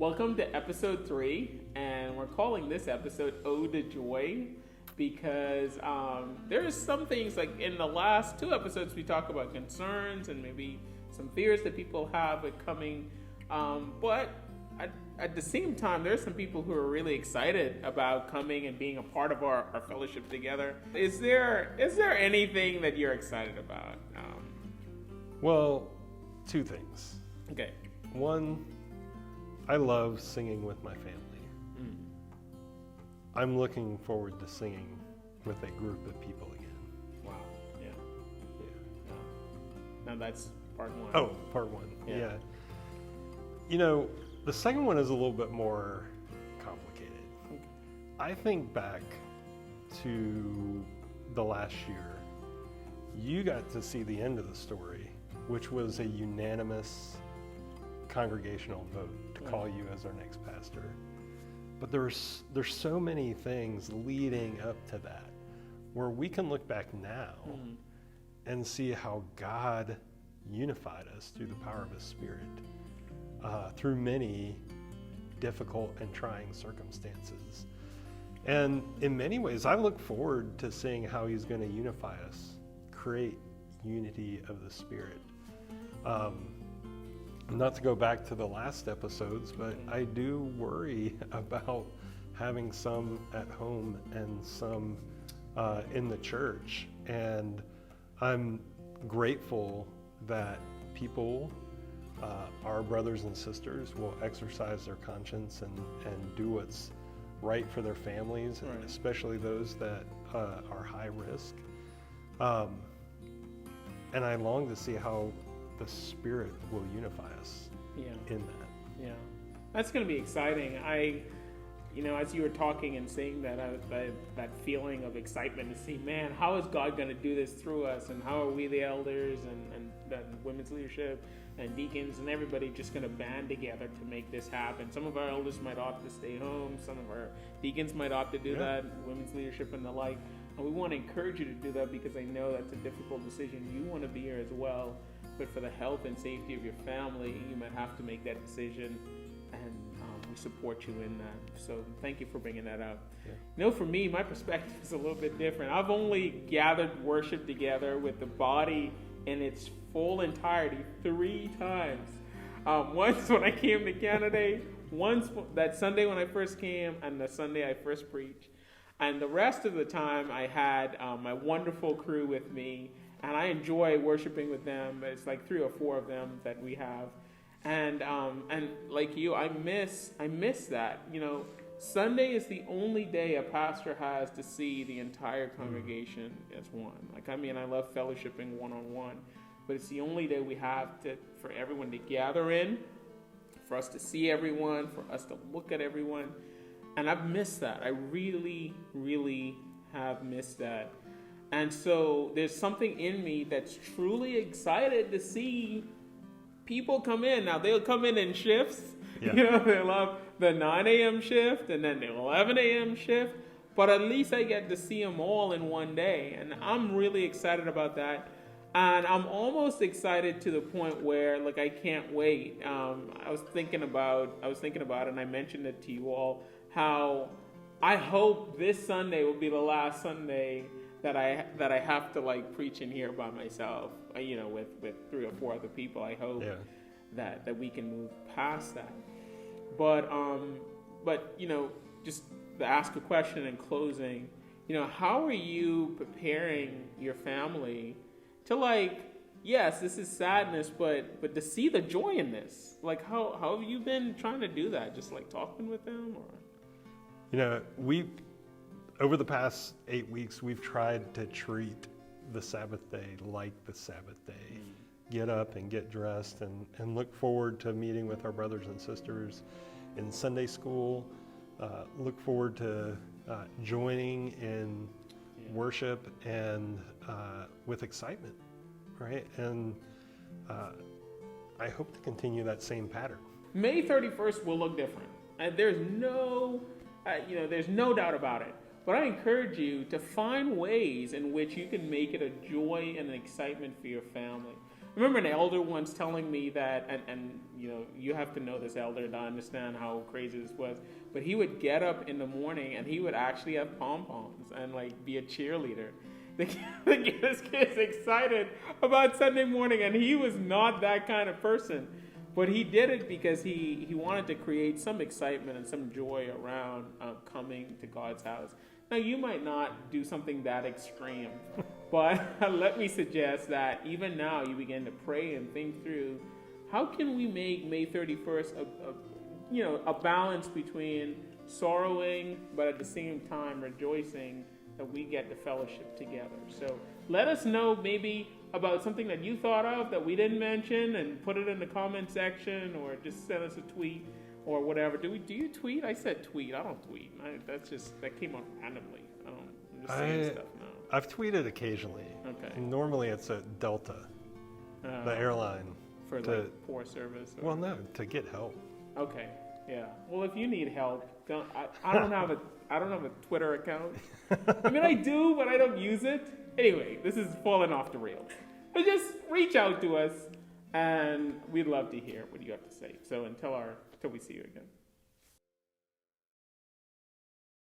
Welcome to episode 3, and we're calling this episode Ode de Joy because there's some things like in the last 2 episodes we talk about concerns and maybe some fears that people have with coming, but at the same time there's some people who are really excited about coming and being a part of our fellowship together. Is there anything that you're excited about? Well, 2 things. Okay. One, I love singing with my family. I'm looking forward to singing with a group of people again. Wow. Yeah. Now that's part 1. Oh, part 1. Yeah. You know, the second one is a little bit more complicated. Okay. I think back to the last year, you got to see the end of the story, which was a unanimous congregational vote to call you as our next pastor. But there's so many things leading up to that where we can look back now and see how God unified us through the power of His Spirit through many difficult and trying circumstances. And in many ways, I look forward to seeing how He's going to unify us, create unity of the Spirit. Not to go back to the last episodes, but I do worry about having some at home and some in the church. And I'm grateful that people, our brothers and sisters, will exercise their conscience and do what's right for their families, right. And especially those that are high risk. And I long to see how the Spirit will unify us in that. Yeah, that's going to be exciting. As you were talking and saying that, that feeling of excitement to see, man, how is God going to do this through us, and how are we, the elders and women's leadership and deacons and everybody, just going to band together to make this happen. Some of our elders might opt to stay home. Some of our deacons might opt to do that, women's leadership and the like. And we want to encourage you to do that because I know that's a difficult decision. You want to be here as well. But for the health and safety of your family, you might have to make that decision, and we support you in that. So thank you for bringing that up. Yeah. For me, my perspective is a little bit different. I've only gathered worship together with the body in its full entirety 3 times. Once when I came to Canada, once that Sunday when I first came, and the Sunday I first preached. And the rest of the time I had my wonderful crew with me. And I enjoy worshiping with them. It's like 3 or 4 of them that we have, and like you, I miss that. Sunday is the only day a pastor has to see the entire congregation as one. I love fellowshipping one-on-one, but it's the only day we have for everyone to gather in, for us to see everyone, for us to look at everyone, and I've missed that. I really, really have missed that. And so there's something in me that's truly excited to see people come in. Now, they'll come in shifts. Yeah. They'll have the 9 a.m. shift and then the 11 a.m. shift. But at least I get to see them all in one day. And I'm really excited about that. And I'm almost excited to the point where, I can't wait. I was thinking about it, and I mentioned it to you all, how I hope this Sunday will be the last Sunday that I have to preach in here by myself, with 3 or 4 other people. I hope that we can move past that. But just to ask a question in closing, how are you preparing your family to yes, this is sadness, but to see the joy in this? How have you been trying to do that? Just talking with them, or? Over the past 8 weeks, we've tried to treat the Sabbath day like the Sabbath day. Get up and get dressed and look forward to meeting with our brothers and sisters in Sunday school. Look forward to joining in worship and with excitement, right? And I hope to continue that same pattern. May 31st will look different. And there's no doubt about it. But I encourage you to find ways in which you can make it a joy and an excitement for your family. remember an elder once telling me that, and you know, you have to know this elder to understand how crazy this was, but he would get up in the morning and he would actually have pom-poms and like be a cheerleader. This kid's excited about Sunday morning, and he was not that kind of person. But he did it because he wanted to create some excitement and some joy around coming to God's house. Now, you might not do something that extreme, but let me suggest that even now you begin to pray and think through, how can we make May 31st a balance between sorrowing but at the same time rejoicing that we get to fellowship together. So let us know maybe about something that you thought of that we didn't mention, and put it in the comment section, or just send us a tweet or whatever. Do you tweet? I said tweet. I don't tweet. That came out randomly. I'm just saying stuff now. I've tweeted occasionally. Okay. Normally it's at Delta, the airline. For like poor service. Or... Well, no, to get help. Okay. Yeah. Well, if you need help, I don't have a Twitter account. I mean, I do, but I don't use it. Anyway, this is falling off the rails. But just reach out to us, and we'd love to hear what you have to say. So until we see you again.